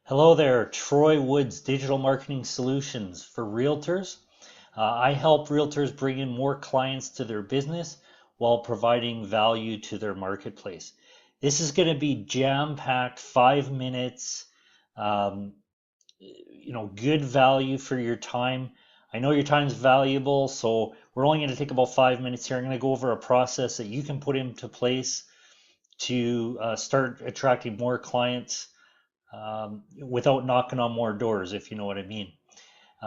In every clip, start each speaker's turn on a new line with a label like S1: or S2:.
S1: Hello there, Troy Woods, Digital Marketing Solutions for Realtors. I help realtors bring in more clients to their business while providing value to their marketplace. This is going to be jam-packed, 5 minutes, um, good value for your time. I know your time's valuable, so we're only going to take about 5 minutes here. I'm going to go over a process that you can put into place to start attracting more clients without knocking on more doors, if you know what I mean.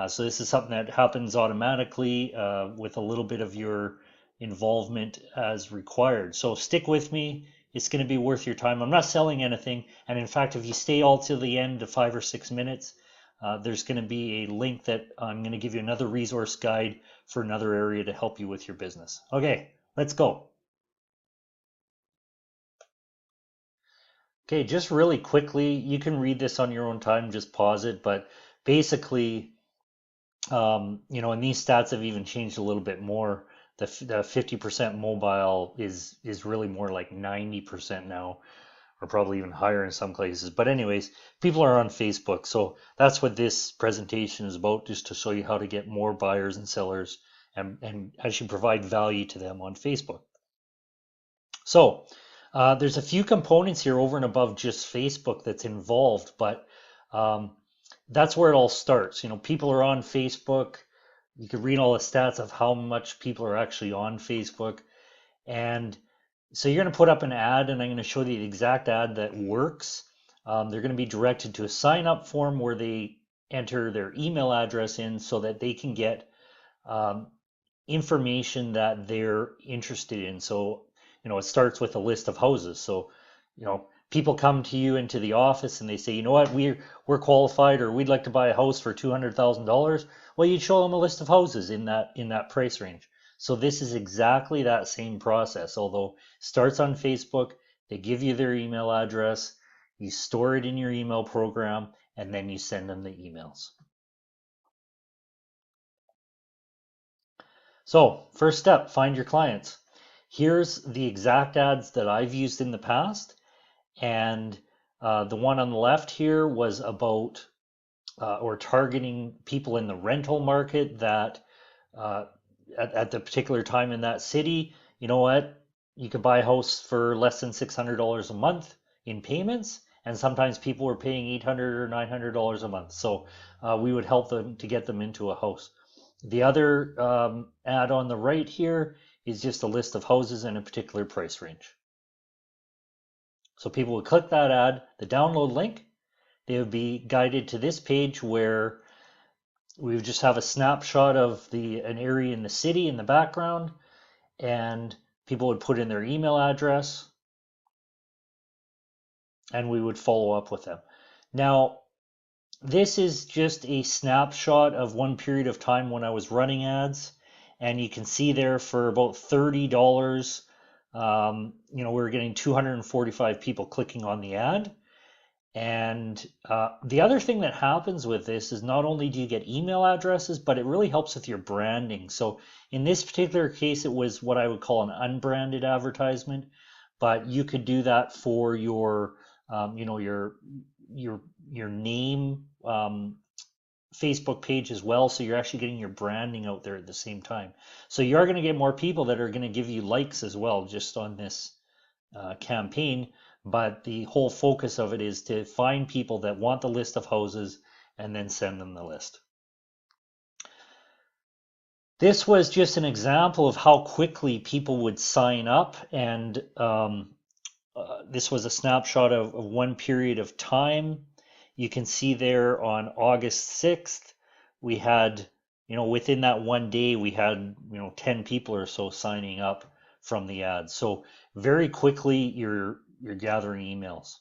S1: So this is something that happens automatically with a little bit of your involvement as required. So stick with me. It's going to be worth your time. I'm not selling anything. And in fact, if you stay all till the end of 5 or 6 minutes, there's going to be a link that I'm going to give you another resource guide for another area to help you with your business. Okay, let's go. Okay, just really quickly, you can read this on your own time, just pause it. But basically, and these stats have even changed a little bit more. The 50% mobile is really more like 90% now, or probably even higher in some places. But anyways, people are on Facebook, so that's what this presentation is about, just to show you how to get more buyers and sellers and actually provide value to them on Facebook. So there's a few components here over and above just Facebook that's involved, but um, that's where it all starts. People are on Facebook. You can read all the stats of how much people are actually on Facebook. And so you're going to put up an ad, and I'm going to show you the exact ad that works. They're going to be directed to a sign up form where they enter their email address in so that they can get um, information that they're interested in. So, it starts with a list of houses. So, people come to you into the office and they say, you know what, we're qualified, or we'd like to buy a house for $200,000. Well, you'd show them a list of houses in that price range. So this is exactly that same process, although it starts on Facebook. They give you their email address, you store it in your email program, and then you send them the emails. So first step, find your clients. Here's the exact ads that I've used in the past. And the one on the left here was about or targeting people in the rental market that uh, at the particular time in that city, you know what? You could buy a house for less than $600 a month in payments. And sometimes people were paying $800 or $900 a month. So we would help them to get them into a house. The other ad on the right here is just a list of houses in a particular price range. So people would click that ad, the download link, they would be guided to this page where we would just have a snapshot of an area in the city in the background, and people would put in their email address, and we would follow up with them. Now, this is just a snapshot of one period of time when I was running ads, and you can see there for about $30, we were getting 245 people clicking on the ad. And the other thing that happens with this is not only do you get email addresses, but it really helps with your branding. So in this particular case, it was what I would call an unbranded advertisement, but you could do that for your, your name Facebook page as well. So you're actually getting your branding out there at the same time. So you are going to get more people that are going to give you likes as well, just on this campaign. But the whole focus of it is to find people that want the list of houses and then send them the list. This was just an example of how quickly people would sign up, and this was a snapshot of one period of time. You can see there on August 6th, we had, within that one day, we had, 10 people or so signing up from the ad. So very quickly, you're gathering emails.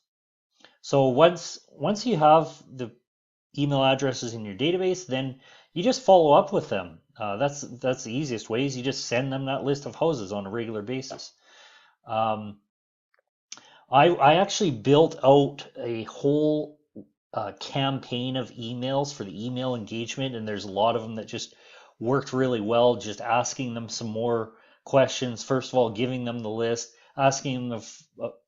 S1: So once you have the email addresses in your database, then you just follow up with them. That's the easiest way, is you just send them that list of houses on a regular basis. I actually built out a whole campaign of emails for the email engagement, and there's a lot of them that just worked really well, just asking them some more questions. First of all, giving them the list, asking them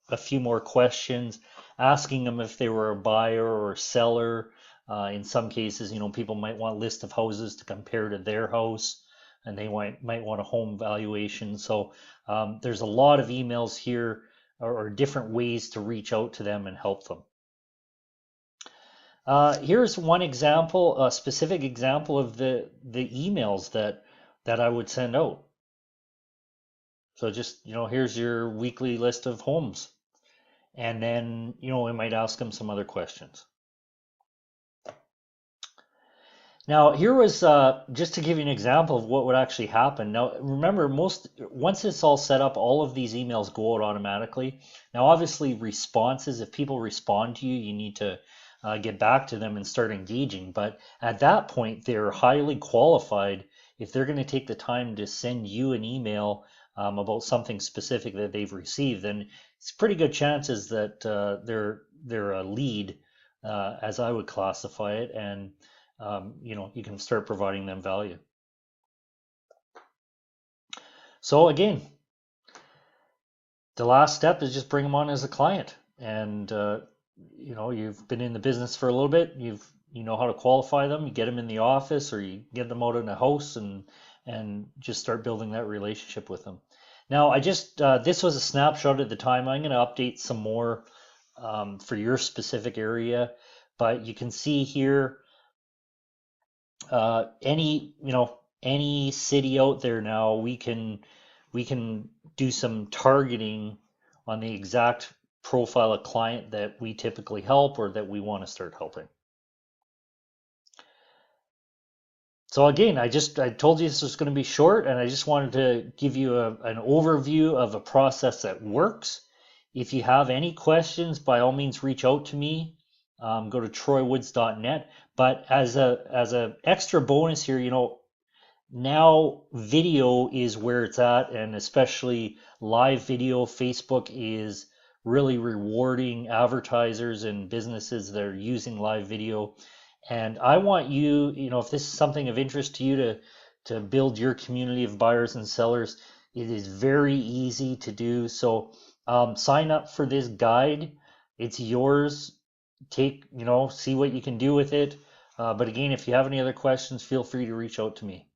S1: a few more questions, asking them if they were a buyer or a seller. In some cases, people might want a list of houses to compare to their house, and they might want a home valuation. So there's a lot of emails here, or different ways to reach out to them and help them. Here's one example, a specific example of the emails that I would send out. So just, here's your weekly list of homes. And then, we might ask them some other questions. Now, here was just to give you an example of what would actually happen. Now, remember, once it's all set up, all of these emails go out automatically. Now, obviously, responses, if people respond to you, you need to get back to them and start engaging. But at that point, they're highly qualified if they're going to take the time to send you an email about something specific that they've received. Then it's pretty good chances that they're a lead, as I would classify it, and you can start providing them value. So again, the last step is just bring them on as a client, and you've been in the business for a little bit. You know how to qualify them. You get them in the office, or you get them out in a house, and just start building that relationship with them. Now, this was a snapshot at the time. I'm going to update some more for your specific area, but you can see here any city out there now, we can do some targeting on the exact profile of client that we typically help or that we want to start helping. So again, I told you this was going to be short, and I just wanted to give you an overview of a process that works. If you have any questions, by all means, reach out to me. Go to troywoods.net. But as a extra bonus here, now video is where it's at, and especially live video. Facebook is really rewarding advertisers and businesses that are using live video. And I want you, if this is something of interest to you, to build your community of buyers and sellers. It is very easy to do. So sign up for this guide. It's yours. See what you can do with it. But again, if you have any other questions, feel free to reach out to me.